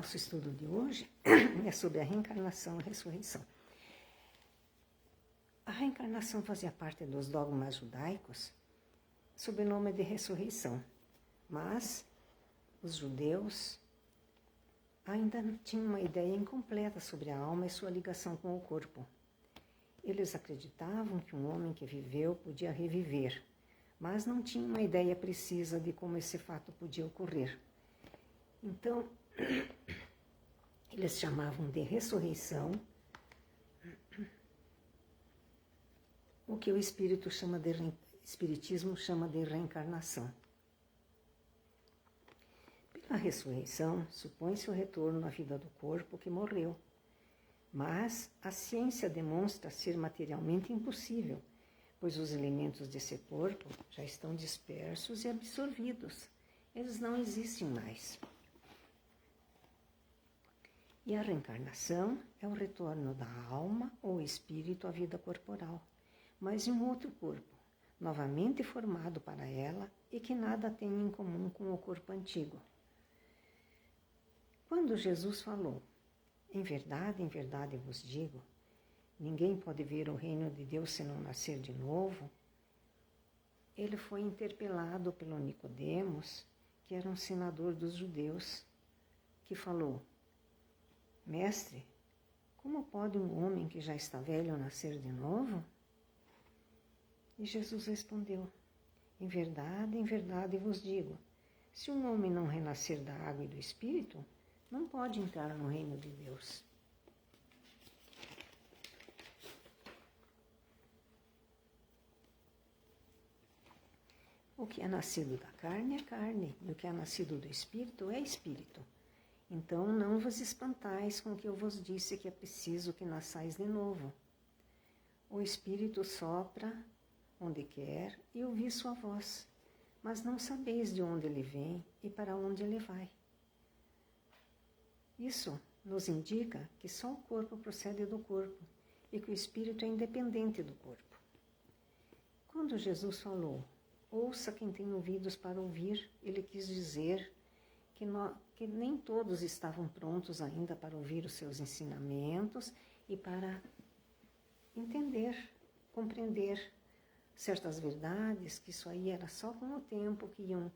nosso estudo de hoje é sobre a reencarnação e a ressurreição. A reencarnação fazia parte dos dogmas judaicos sob o nome de ressurreição, mas os judeus ainda tinham uma ideia incompleta sobre a alma e sua ligação com o corpo. Eles acreditavam que um homem que viveu podia reviver, mas não tinham uma ideia precisa de como esse fato podia ocorrer. Então, eles chamavam de ressurreição o que o espiritismo chama de reencarnação. Pela ressurreição, supõe-se o retorno à vida do corpo que morreu, mas a ciência demonstra ser materialmente impossível, pois os elementos desse corpo já estão dispersos e absorvidos. Eles não existem mais. E a reencarnação é o retorno da alma ou espírito à vida corporal, mas em um outro corpo, novamente formado para ela e que nada tem em comum com o corpo antigo. Quando Jesus falou, em verdade vos digo, ninguém pode ver o reino de Deus se não nascer de novo, ele foi interpelado pelo Nicodemos, que era um senador dos judeus, que falou: Mestre, como pode um homem que já está velho nascer de novo? E Jesus respondeu: em verdade vos digo, se um homem não renascer da água e do Espírito, não pode entrar no reino de Deus. O que é nascido da carne é carne, e o que é nascido do Espírito é Espírito. Então não vos espantais com o que eu vos disse que é preciso que nasçais de novo. O Espírito sopra onde quer e ouvi sua voz, mas não sabeis de onde ele vem e para onde ele vai. Isso nos indica que só o corpo procede do corpo e que o Espírito é independente do corpo. Quando Jesus falou, ouça quem tem ouvidos para ouvir, ele quis dizer que nem todos estavam prontos ainda para ouvir os seus ensinamentos e para entender, compreender certas verdades, que isso aí era só com o tempo que iam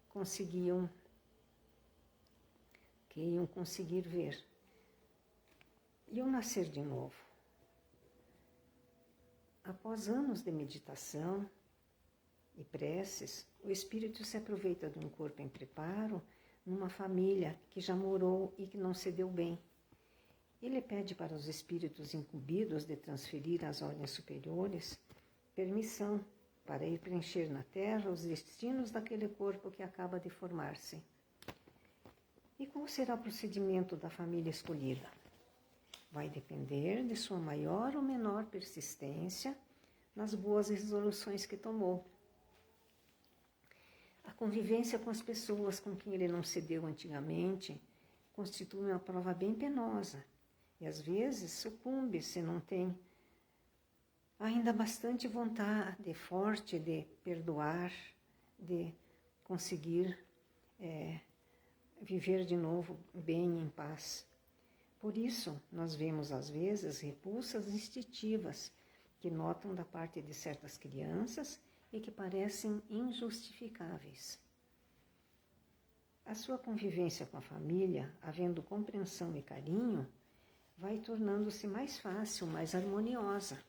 conseguir ver. E o nascer de novo. Após anos de meditação e preces, o espírito se aproveita de um corpo em preparo numa família que já morou e que não se deu bem. Ele pede para os espíritos incumbidos de transferir às ordens superiores permissão para ir preencher na terra os destinos daquele corpo que acaba de formar-se. E qual será o procedimento da família escolhida? Vai depender de sua maior ou menor persistência nas boas resoluções que tomou. A convivência com as pessoas com quem ele não se deu antigamente constitui uma prova bem penosa e às vezes sucumbe se não tem ainda bastante vontade forte de perdoar, de conseguir viver de novo bem em paz. Por isso, nós vemos às vezes repulsas instintivas que notam da parte de certas crianças e que parecem injustificáveis. A sua convivência com a família, havendo compreensão e carinho, vai tornando-se mais fácil, mais harmoniosa.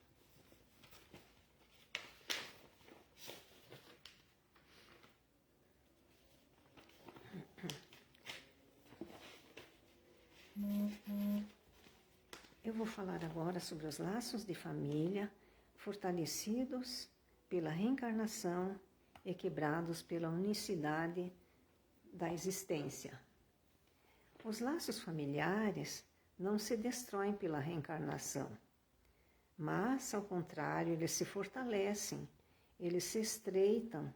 Eu vou falar agora sobre os laços de família fortalecidos pela reencarnação e quebrados pela unicidade da existência. Os laços familiares não se destroem pela reencarnação, mas, ao contrário, eles se fortalecem, eles se estreitam,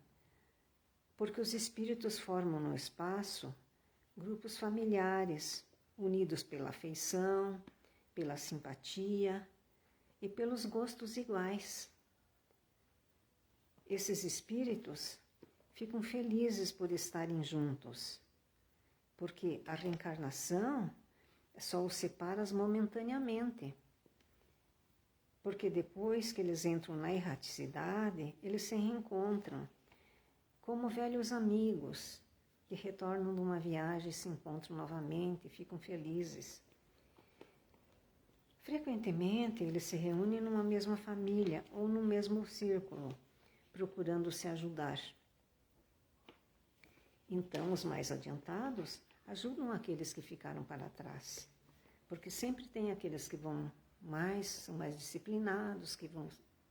porque os espíritos formam no espaço grupos familiares, unidos pela afeição, pela simpatia e pelos gostos iguais. Esses espíritos ficam felizes por estarem juntos porque a reencarnação só os separa momentaneamente. Porque depois que eles entram na erraticidade, eles se reencontram como velhos amigos que retornam de uma viagem, se encontram novamente, ficam felizes. Frequentemente, eles se reúnem numa mesma família ou no mesmo círculo, procurando se ajudar. Então, os mais adiantados ajudam aqueles que ficaram para trás, porque sempre tem aqueles que são mais disciplinados, que vão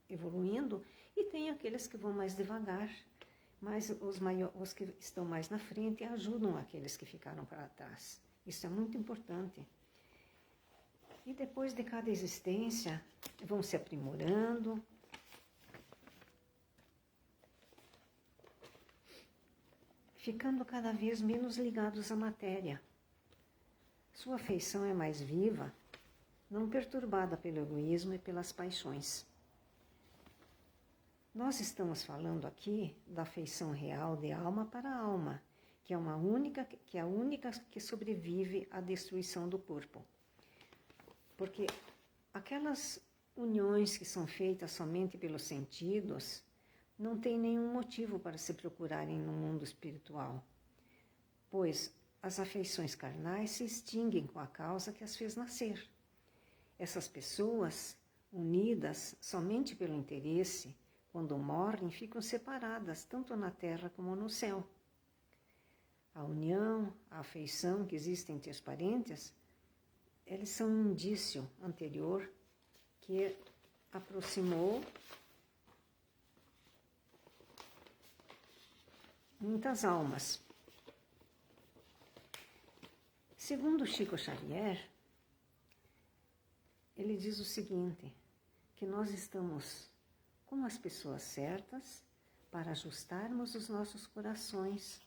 evoluindo, e tem aqueles que vão mais devagar, mas os que estão mais na frente ajudam aqueles que ficaram para trás. Isso é muito importante. E depois de cada existência, vão se aprimorando, ficando cada vez menos ligados à matéria. Sua afeição é mais viva, não perturbada pelo egoísmo e pelas paixões. Nós estamos falando aqui da afeição real de alma para alma, que é a única que sobrevive à destruição do corpo. Porque aquelas uniões que são feitas somente pelos sentidos não tem nenhum motivo para se procurarem no mundo espiritual, pois as afeições carnais se extinguem com a causa que as fez nascer. Essas pessoas, unidas somente pelo interesse, quando morrem, ficam separadas, tanto na terra como no céu. A união, a afeição que existe entre os parentes, eles são um indício anterior que aproximou muitas almas. Segundo Chico Xavier, ele diz o seguinte, que nós estamos com as pessoas certas para ajustarmos os nossos corações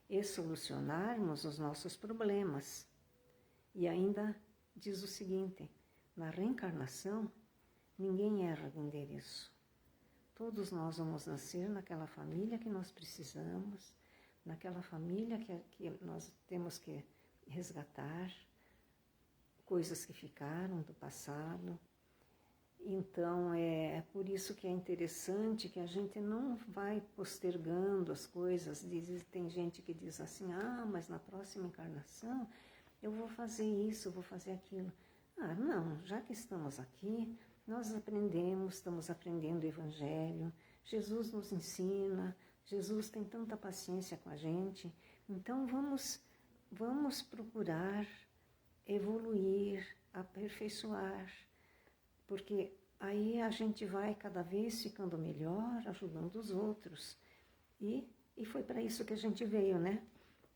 e solucionarmos os nossos problemas. E ainda diz o seguinte, na reencarnação, ninguém erra de endereço. Todos nós vamos nascer naquela família que nós precisamos, naquela família que nós temos que resgatar, coisas que ficaram do passado. Então, é por isso que é interessante que a gente não vai postergando as coisas. Tem gente que diz assim, mas na próxima encarnação eu vou fazer isso, eu vou fazer aquilo. Não, já que estamos aqui, nós estamos aprendendo o Evangelho, Jesus nos ensina, Jesus tem tanta paciência com a gente, então vamos procurar evoluir, aperfeiçoar, porque aí a gente vai cada vez ficando melhor, ajudando os outros. E foi para isso que a gente veio, né?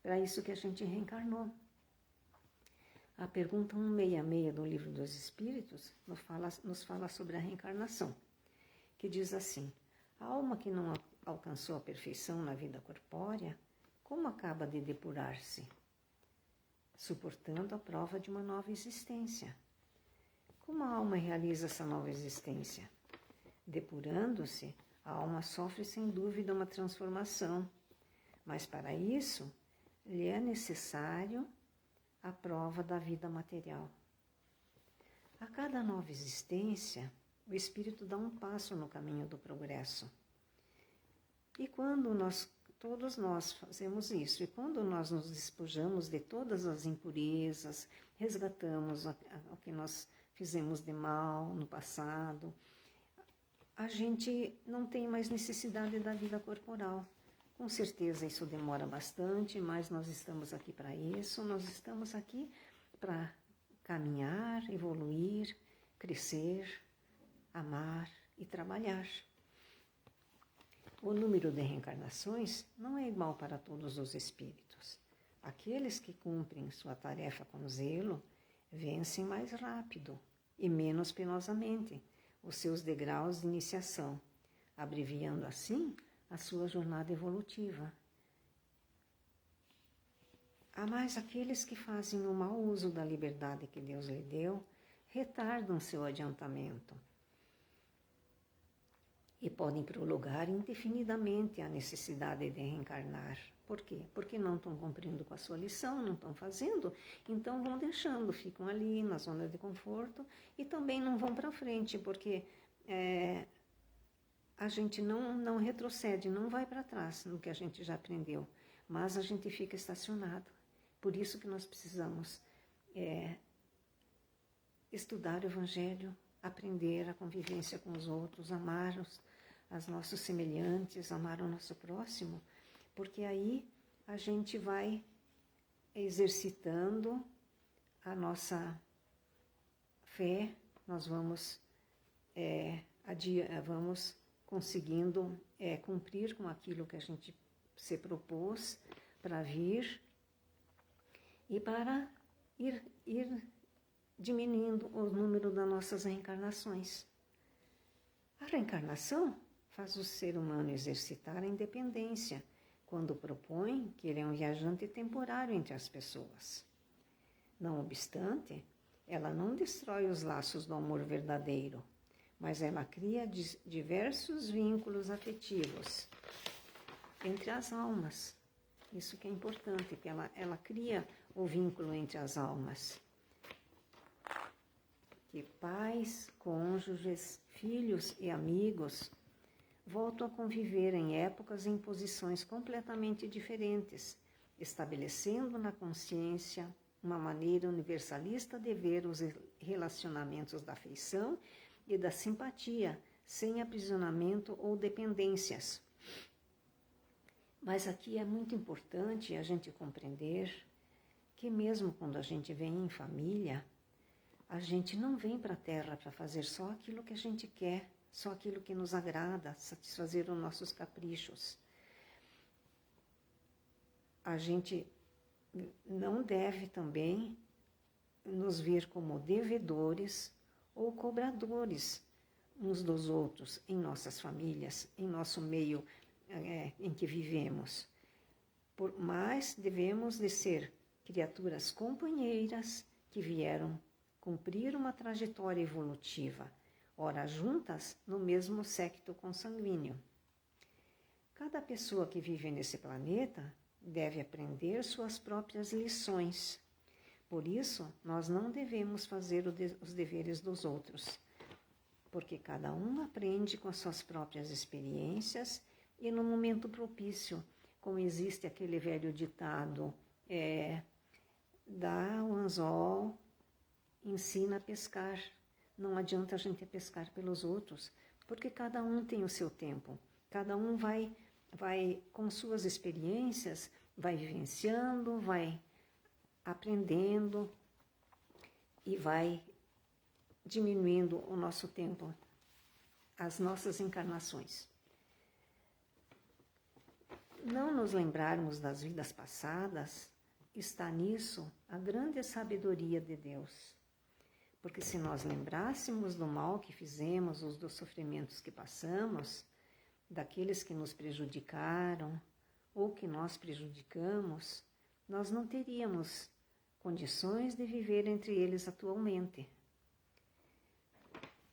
Para isso que a gente reencarnou. A pergunta 166 do Livro dos Espíritos nos fala sobre a reencarnação, que diz assim, a alma que não alcançou a perfeição na vida corpórea, como acaba de depurar-se? Suportando a prova de uma nova existência. Como a alma realiza essa nova existência? Depurando-se, a alma sofre sem dúvida uma transformação, mas para isso lhe é necessário a prova da vida material. A cada nova existência, o espírito dá um passo no caminho do progresso. E quando todos nós fazemos isso, e quando nós nos despojamos de todas as impurezas, resgatamos o que nós fizemos de mal no passado, a gente não tem mais necessidade da vida corporal. Com certeza isso demora bastante, mas nós estamos aqui para isso, nós estamos aqui para caminhar, evoluir, crescer, amar e trabalhar. O número de reencarnações não é igual para todos os espíritos. Aqueles que cumprem sua tarefa com zelo vencem mais rápido e menos penosamente os seus degraus de iniciação, abreviando assim a sua jornada evolutiva. Há mais aqueles que fazem o mau uso da liberdade que Deus lhe deu, retardam seu adiantamento e podem prolongar indefinidamente a necessidade de reencarnar, Por quê? Porque não estão cumprindo com a sua lição, não estão fazendo, então vão deixando, ficam ali na zona de conforto e também não vão para frente, porque a gente não retrocede, não vai para trás no que a gente já aprendeu, mas a gente fica estacionado. Por isso que nós precisamos estudar o Evangelho, aprender a convivência com os outros, amar os nossos semelhantes, amar o nosso próximo, porque aí a gente vai exercitando a nossa fé, nós vamos conseguindo cumprir com aquilo que a gente se propôs para vir e para ir diminuindo o número das nossas reencarnações. A reencarnação faz o ser humano exercitar a independência, quando propõe que ele é um viajante temporário entre as pessoas. Não obstante, ela não destrói os laços do amor verdadeiro, mas ela cria diversos vínculos afetivos entre as almas. Isso que é importante, que ela cria o vínculo entre as almas. Que pais, cônjuges, filhos e amigos voltam a conviver em épocas e em posições completamente diferentes, estabelecendo na consciência uma maneira universalista de ver os relacionamentos da afeição e da simpatia, sem aprisionamento ou dependências. Mas aqui é muito importante a gente compreender que mesmo quando a gente vem em família, a gente não vem para a Terra para fazer só aquilo que a gente quer, só aquilo que nos agrada, satisfazer os nossos caprichos. A gente não deve também nos ver como devedores ou cobradores uns dos outros em nossas famílias, em nosso meio em que vivemos. Mas devemos de ser criaturas companheiras que vieram cumprir uma trajetória evolutiva, ora juntas no mesmo séquito consanguíneo. Cada pessoa que vive nesse planeta deve aprender suas próprias lições. Por isso, nós não devemos fazer os deveres dos outros, porque cada um aprende com as suas próprias experiências e no momento propício, como existe aquele velho ditado, dá o anzol, ensina a pescar. Não adianta a gente pescar pelos outros, porque cada um tem o seu tempo. Cada um vai com suas experiências, vai vivenciando, vai aprendendo e vai diminuindo o nosso tempo, as nossas encarnações. Não nos lembrarmos das vidas passadas, está nisso a grande sabedoria de Deus. Porque se nós lembrássemos do mal que fizemos, ou dos sofrimentos que passamos, daqueles que nos prejudicaram ou que nós prejudicamos, nós não teríamos condições de viver entre eles atualmente.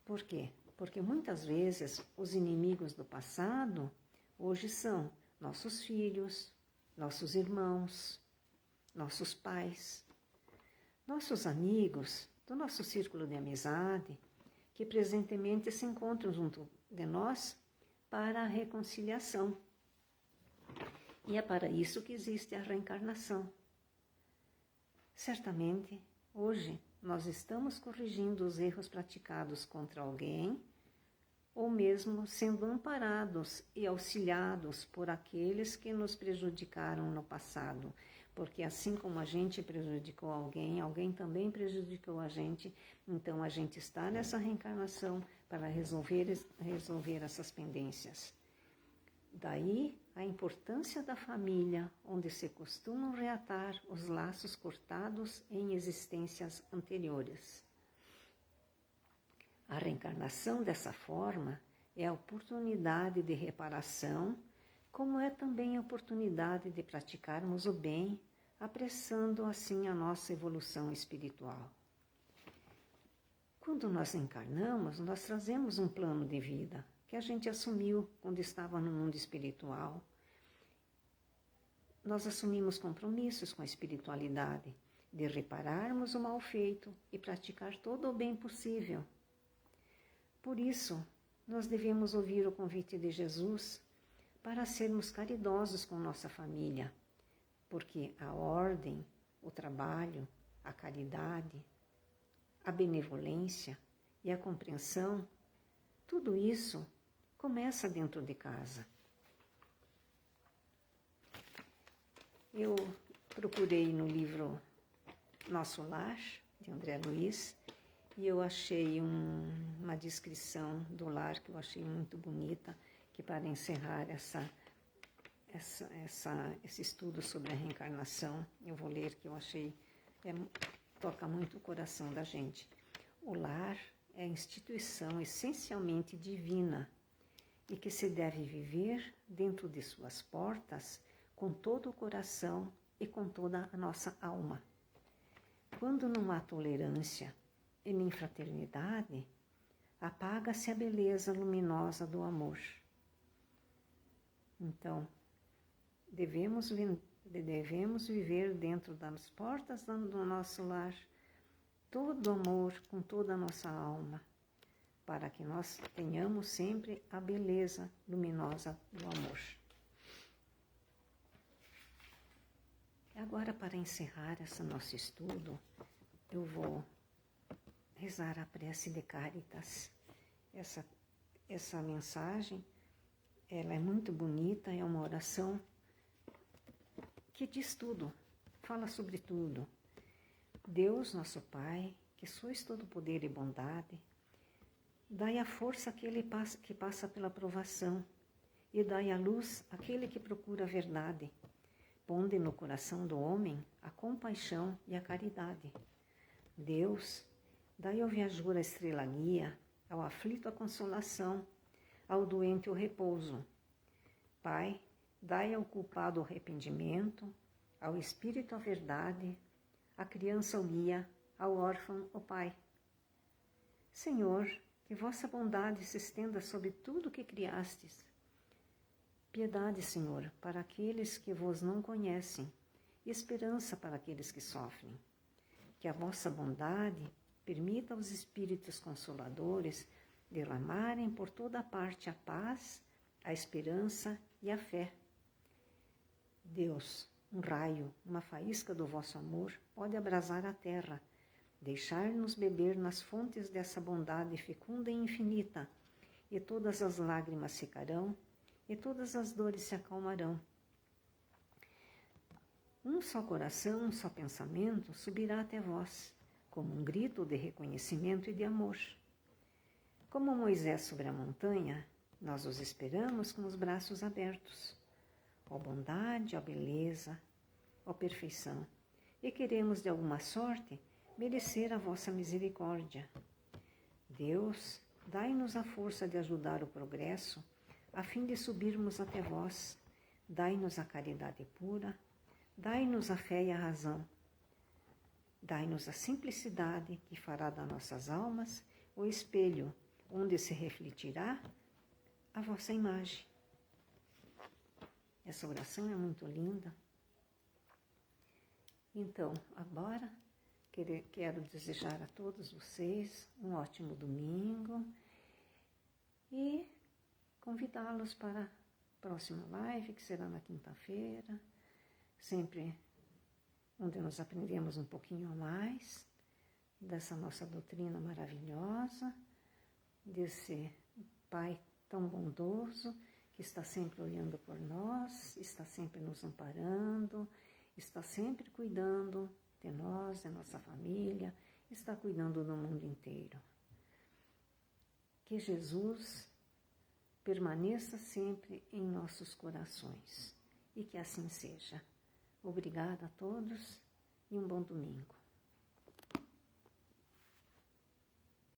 Por quê? Porque muitas vezes os inimigos do passado hoje são nossos filhos, nossos irmãos, nossos pais, nossos amigos do nosso círculo de amizade, que presentemente se encontram junto de nós para a reconciliação. E é para isso que existe a reencarnação. Certamente, hoje, nós estamos corrigindo os erros praticados contra alguém, ou mesmo sendo amparados e auxiliados por aqueles que nos prejudicaram no passado. Porque assim como a gente prejudicou alguém, alguém também prejudicou a gente, então a gente está nessa reencarnação para resolver essas pendências. Daí a importância da família, onde se costumam reatar os laços cortados em existências anteriores. A reencarnação dessa forma é a oportunidade de reparação, como é também a oportunidade de praticarmos o bem, apressando assim a nossa evolução espiritual. Quando nós encarnamos, nós trazemos um plano de vida que a gente assumiu quando estava no mundo espiritual. nós assumimos compromissos com a espiritualidade, de repararmos o mal feito e praticar todo o bem possível. Por isso, nós devemos ouvir o convite de Jesus para sermos caridosos com nossa família, porque a ordem, o trabalho, a caridade, a benevolência e a compreensão, tudo isso começa dentro de casa. Eu procurei no livro Nosso Lar, de André Luiz, e eu achei uma descrição do lar que eu achei muito bonita, que para encerrar esse estudo sobre a reencarnação, eu vou ler, que eu achei, toca muito o coração da gente. O lar é a instituição essencialmente divina e que se deve viver dentro de suas portas com todo o coração e com toda a nossa alma. Quando não há tolerância e nem fraternidade, apaga-se a beleza luminosa do amor. Então, devemos viver dentro das portas do nosso lar todo amor com toda a nossa alma, para que nós tenhamos sempre a beleza luminosa do amor. Agora, para encerrar esse nosso estudo, eu vou rezar a prece de Caritas. Essa mensagem, ela é muito bonita, é uma oração que diz tudo, fala sobre tudo. Deus, nosso Pai, que sois todo poder e bondade, dai a força àquele que passa pela provação e dai a luz àquele que procura a verdade. Ponde no coração do homem a compaixão e a caridade. Deus, dai ao viajor a estrela guia, ao aflito a consolação, ao doente o repouso. Pai, dai ao culpado o arrependimento, ao espírito a verdade, à criança o guia, ao órfão o pai. Senhor, que vossa bondade se estenda sobre tudo que criastes. Piedade, Senhor, para aqueles que vos não conhecem, e esperança para aqueles que sofrem. Que a vossa bondade permita aos espíritos consoladores derramarem por toda parte a paz, a esperança e a fé. Deus, um raio, uma faísca do vosso amor pode abrasar a terra, deixar-nos beber nas fontes dessa bondade fecunda e infinita, e todas as lágrimas secarão, e todas as dores se acalmarão. Um só coração, um só pensamento subirá até vós, como um grito de reconhecimento e de amor. Como Moisés sobre a montanha, nós os esperamos com os braços abertos. Ó bondade, ó beleza, ó perfeição, e queremos de alguma sorte merecer a vossa misericórdia. Deus, dai-nos a força de ajudar o progresso, a fim de subirmos até vós. Dai-nos a caridade pura, dai-nos a fé e a razão. Dai-nos a simplicidade que fará das nossas almas o espelho onde se refletirá a vossa imagem. Essa oração é muito linda. Então, agora, quero desejar a todos vocês um ótimo domingo e convidá-los para a próxima live, que será na quinta-feira, sempre onde nós aprendemos um pouquinho a mais dessa nossa doutrina maravilhosa, desse Pai tão bondoso, que está sempre olhando por nós, está sempre nos amparando, está sempre cuidando de nós, de nossa família, está cuidando do mundo inteiro. Que Jesus permaneça sempre em nossos corações e que assim seja. Obrigada a todos e um bom domingo.